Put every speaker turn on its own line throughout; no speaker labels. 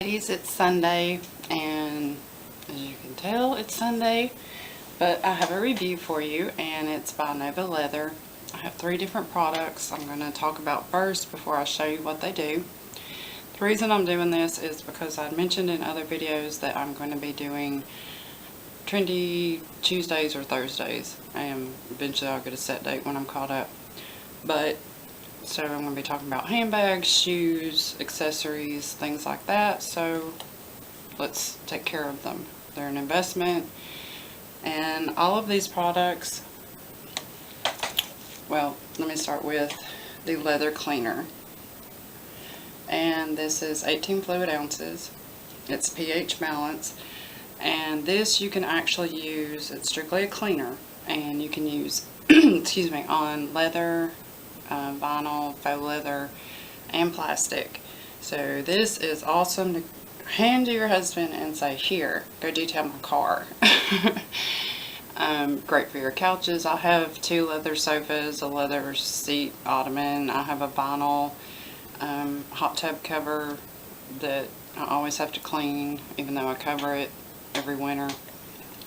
Ladies, it's Sunday, and as you can tell, it's Sunday, but I have a review for you, and it's by Nova Leather. I have 3 different products I'm going to talk about first before I show you what they do. The reason I'm doing this is because I mentioned in other videos that I'm going to be doing trendy Tuesdays or Thursdays, and eventually I'll get a set date when I'm caught up. So I'm going to be talking about handbags, shoes, accessories, things like that. So let's take care of them. They're an investment. And all of these products, well, let me start with the leather cleaner. And this is 18 fluid ounces. It's pH balance. And this you can actually use, it's strictly a cleaner. And you can use, excuse me, on leather, vinyl, faux leather, and plastic. So this is awesome to hand to your husband and say, here, go detail my car. Great for your couches. I have 2 leather sofas, a leather seat ottoman. I have a vinyl hot tub cover that I always have to clean, even though I cover it every winter.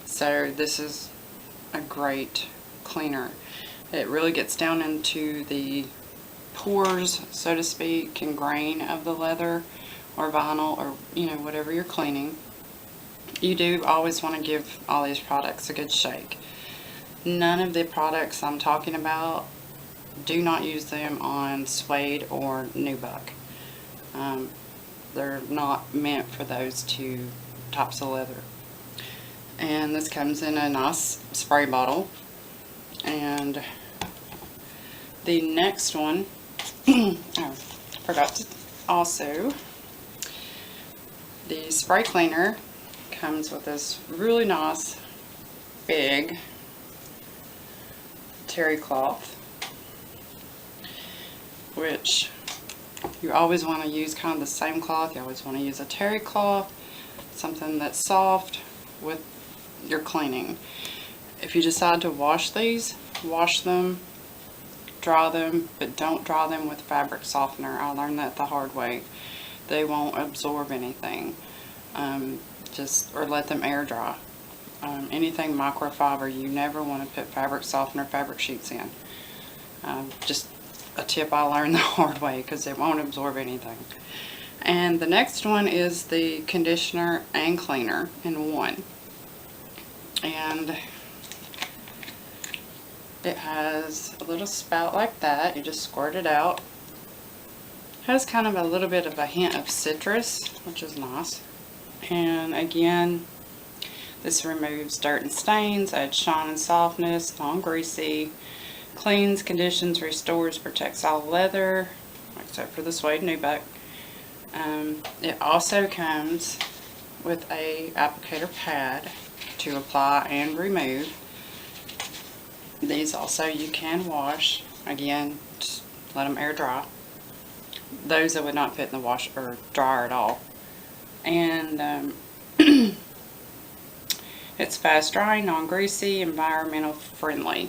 So this is a great cleaner. It really gets down into the pores, so to speak, and grain of the leather or vinyl or, whatever you're cleaning. You do always want to give all these products a good shake. None of the products I'm talking about, do not use them on suede or nubuck. They're not meant for those 2 types of leather. And this comes in a nice spray bottle. And the next one, oh, forgot to also, the spray cleaner comes with this really nice big terry cloth, which you always want to use kind of the same cloth. You always want to use a terry cloth, something that's soft with your cleaning. If you decide to wash these, wash them, dry them, but don't dry them with fabric softener. I learned that the hard way. They won't absorb anything. Or let them air dry. Anything microfiber, you never want to put fabric softener, fabric sheets in. Just a tip I learned the hard way, because it won't absorb anything. And the next one is the conditioner and cleaner in one. And it has a little spout like that. You just squirt it out. Has kind of a little bit of a hint of citrus, which is nice. And again, this removes dirt and stains, adds shine and softness, non-greasy, cleans, conditions, restores, protects all leather, except for the suede nubuck. It also comes with a applicator pad to apply and remove. These also you can wash. Again, just let them air dry. Those that would not fit in the wash or dryer at all. And it's fast drying, non-greasy, environmental friendly.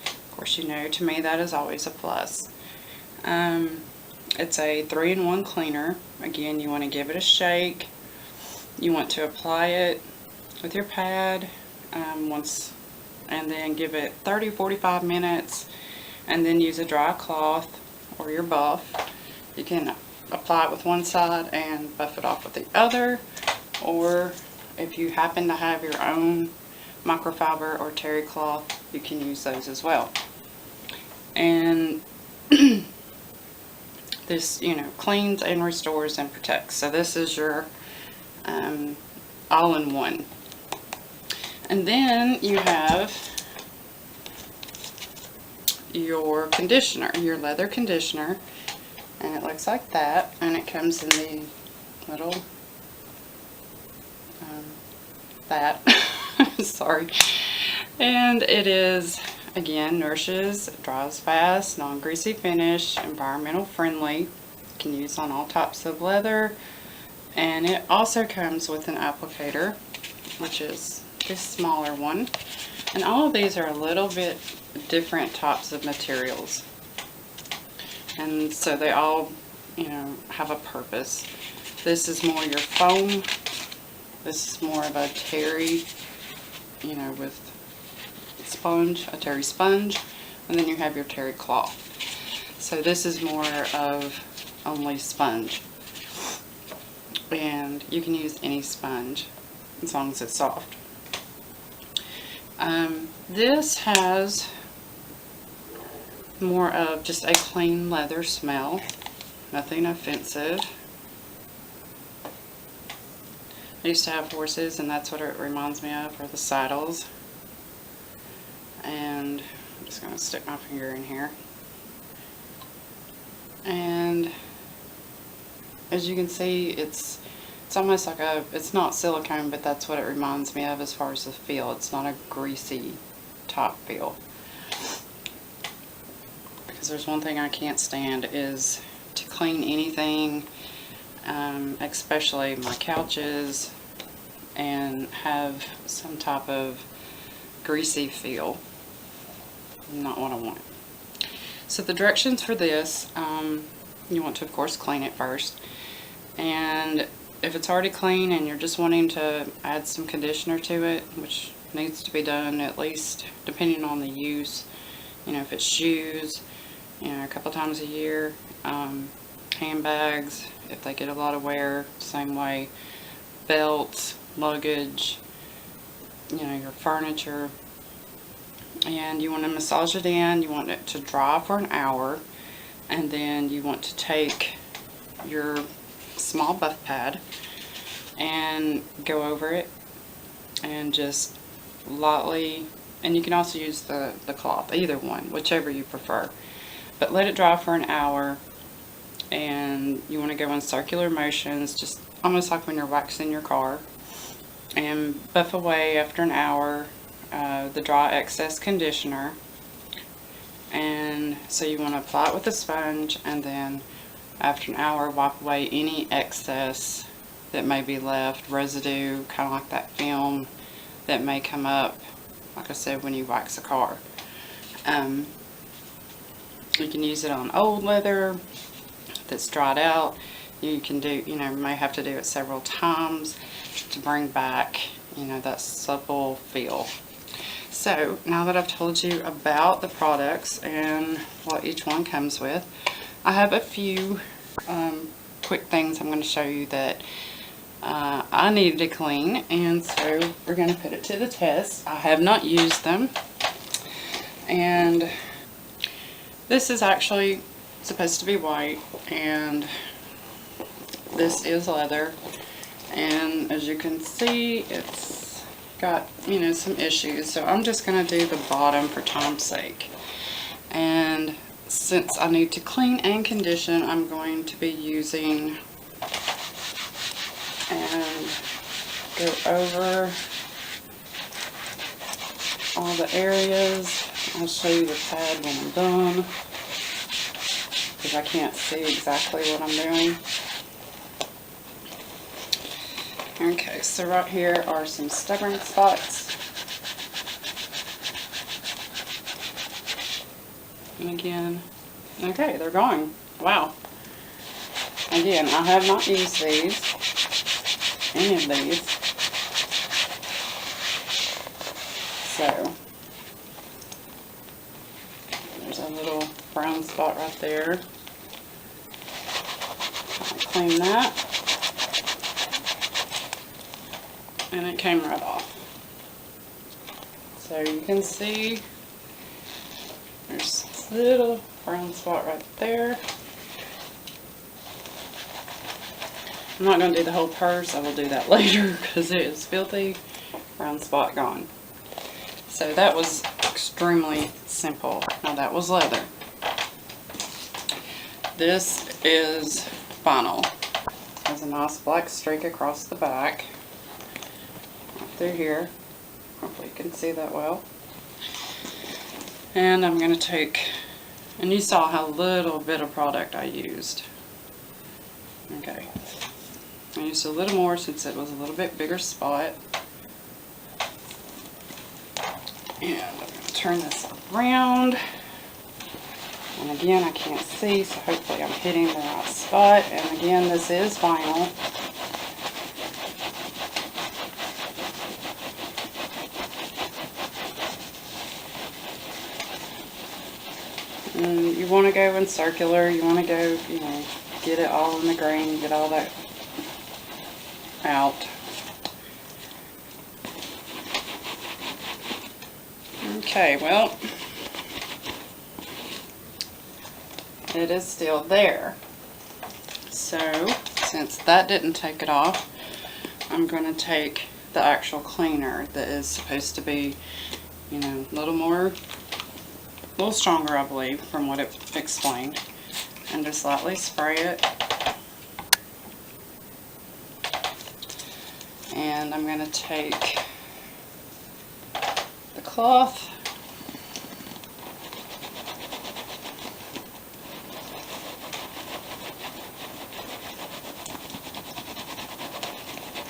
Of course, to me that is always a plus. It's a 3-in-1 cleaner. Again, you want to give it a shake. You want to apply it with your pad and then give it 30-45 minutes, and then use a dry cloth or your buff. You can apply it with one side and buff it off with the other, or if you happen to have your own microfiber or terry cloth, you can use those as well. And this, cleans and restores and protects. So this is your all-in-one. And then you have your conditioner, your leather conditioner, and it looks like that, and it comes in the little sorry, and it is, again, nourishes, dries fast, non-greasy finish, environmental friendly, can use on all types of leather. And it also comes with an applicator, which is this smaller one. And all of these are a little bit different types of materials. And so they all, have a purpose. This is more your foam. This is more of a terry, you know, with sponge, a terry sponge, and then you have your terry cloth. So this is more of only sponge, and you can use any sponge as long as it's soft. This has more of just a clean leather smell, nothing offensive. I used to have horses, and that's what it reminds me of, are the saddles. And I'm just going to stick my finger in here. And as you can see, it's almost like it's not silicone, but that's what it reminds me of as far as the feel. It's not a greasy top feel. Because there's one thing I can't stand is to clean anything, especially my couches, and have some type of greasy feel. Not what I want. So the directions for this, you want to of course clean it first, and if it's already clean and you're just wanting to add some conditioner to it, which needs to be done at least depending on the use, you know, if it's shoes, you know, a couple times a year, handbags, if they get a lot of wear, same way, belts, luggage, you know, your furniture. And you want to massage it in, you want it to dry for an hour, and then you want to take your small buff pad and go over it and just lightly, and you can also use the cloth, either one, whichever you prefer, but let it dry for an hour. And you want to go in circular motions, just almost like when you're waxing your car, and buff away after an hour the dry excess conditioner. And so you want to apply it with a sponge, and then after an hour wipe away any excess that may be left, residue, kind of like that film that may come up, like I said, when you wax a car. You can use it on old leather that's dried out. You can do, you know, you may have to do it several times to bring back, you know, that supple feel. So now that I've told you about the products and what each one comes with, I have a few quick things I'm going to show you that I needed to clean, and so we're going to put it to the test. I have not used them, and this is actually supposed to be white, and this is leather, and as you can see, it's got, you know, some issues. So I'm just going to do the bottom for time's sake, and since I need to clean and condition, I'm going to be using and go over all the areas. I'll show you the pad when I'm done, because I can't see exactly what I'm doing. Okay, so right here are some stubborn spots. And again, okay, they're gone. Wow. Again, I have not used these, any of these. So, there's a little brown spot right there. I'll clean that. And it came right off. So you can see there's this little brown spot right there. I'm not going to do the whole purse. I will do that later because it is filthy. Brown spot gone. So that was extremely simple. Now that was leather. This is vinyl. There's a nice black streak across the back. Through here. Hopefully you can see that well. And I'm going to take, and you saw how little bit of product I used. Okay. I used a little more since it was a little bit bigger spot. And I'm going to turn this around. And again, I can't see, so hopefully I'm hitting the right spot. And again, this is vinyl. And you want to go in circular, you want to go, you know, get it all in the grain, get all that out. Okay, well, it is still there. So, since that didn't take it off, I'm going to take the actual cleaner that is supposed to be, you know, a little stronger, I believe, from what it explained. And just lightly spray it. And I'm going to take the cloth.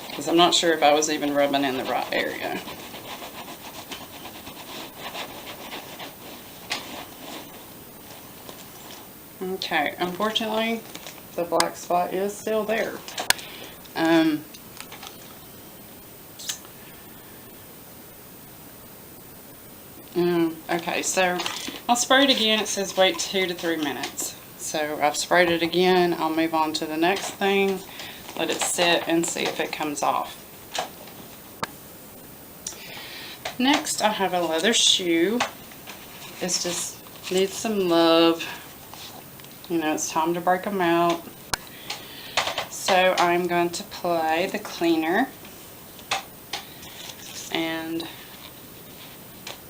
Because I'm not sure if I was even rubbing in the right area. Okay, unfortunately, the black spot is still there. Okay, so I'll spray it again. It says wait 2 to 3 minutes. So I've sprayed it again. I'll move on to the next thing. Let it sit and see if it comes off. Next, I have a leather shoe. It's just needs some love. You know, it's time to break them out. So I'm going to apply the cleaner and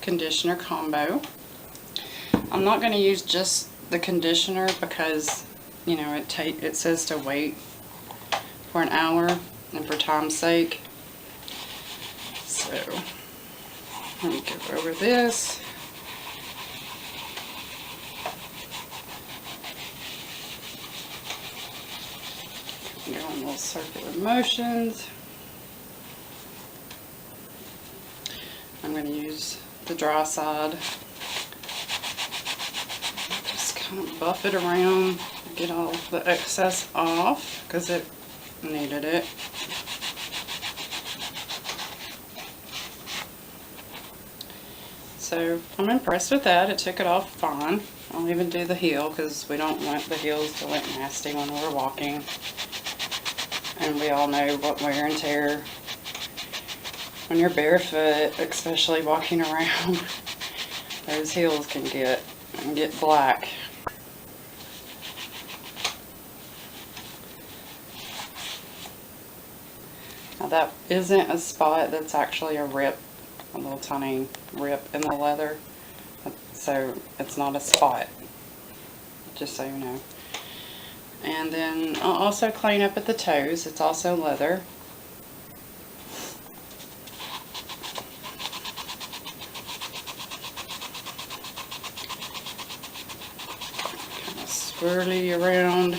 conditioner combo. I'm not going to use just the conditioner because, you know, it says to wait for an hour and for time's sake. So let me go over this. Go in little circular motions. I'm going to use the dry side. Just kind of buff it around, get all the excess off because it needed it. So I'm impressed with that. It took it off fine. I'll even do the heel because we don't want the heels to look nasty when we're walking. And we all know what wear and tear when you're barefoot, especially walking around, those heels can get black. Now that isn't a spot, that's actually a rip, a little tiny rip in the leather. So it's not a spot, just so you know. And then I'll also clean up at the toes. It's also leather. Kind of swirly around.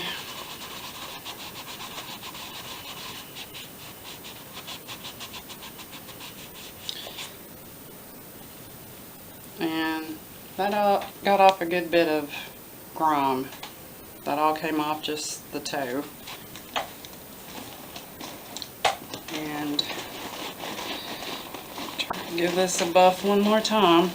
And that all got off a good bit of grime. That all came off just the toe. And try to give this a buff one more time.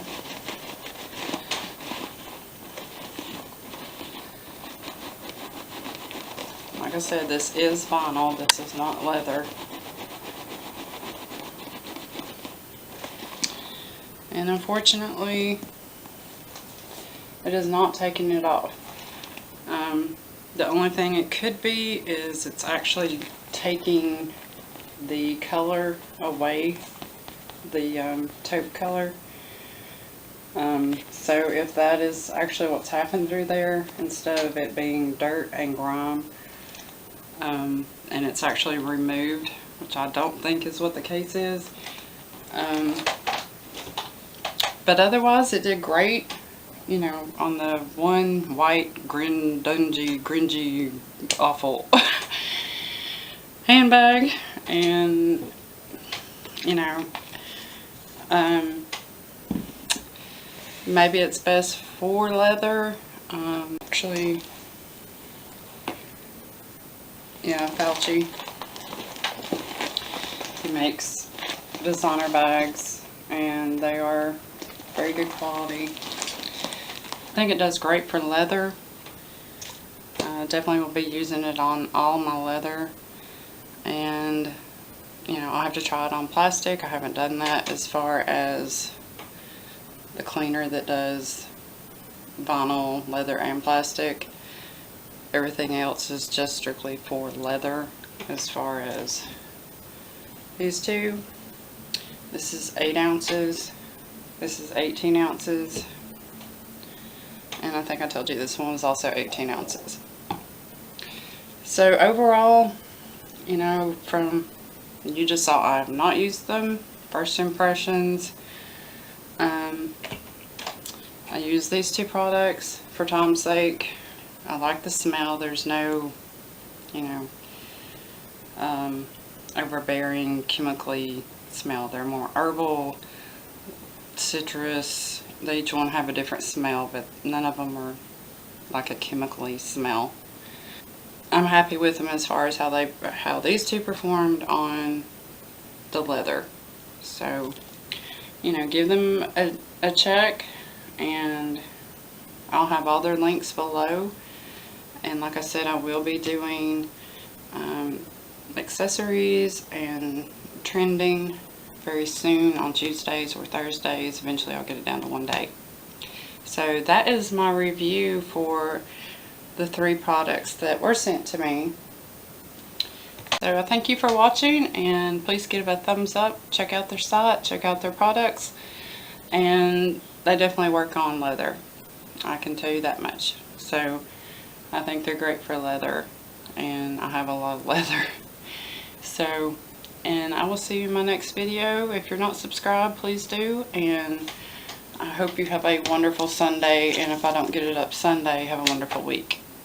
Like I said, this is vinyl. This is not leather. And unfortunately, it is not taking it off. The only thing it could be is it's actually taking the color away, the taupe color. So if that is actually what's happened through there, instead of it being dirt and grime, and it's actually removed, which I don't think is what the case is. But otherwise it did great. You know, on the one white, gringy, awful handbag. And, you know, maybe it's best for leather. Actually, yeah, Fauci. He makes designer bags, and they are very good quality. I think it does great for leather. Definitely will be using it on all my leather, and you know, I'll have to try it on plastic. I haven't done that as far as the cleaner that does vinyl, leather, and plastic. Everything else is just strictly for leather. As far as these two, this is 8 ounces, this is 18 ounces, and I think I told you this one was also 18 ounces. So overall, you know, from you just saw I have not used them. First impressions, I use these two products for time's sake. I like the smell. There's no, you know, overbearing chemically smell. They're more herbal, citrus. They each one have a different smell, but none of them are like a chemically smell. I'm happy with them as far as how these two performed on the leather. So, you know, give them a check, and I'll have all their links below. And like I said, I will be doing accessories and trending very soon on Tuesdays or Thursdays. Eventually I'll get it down to one day. So that is my review for the 3 products that were sent to me. So I thank you for watching, and please give a thumbs up. Check out their site, check out their products, and they definitely work on leather. I can tell you that much. So I think they're great for leather, and I have a lot of leather. So, and I will see you in my next video. If you're not subscribed, please do, and I hope you have a wonderful Sunday, and if I don't get it up Sunday, have a wonderful week.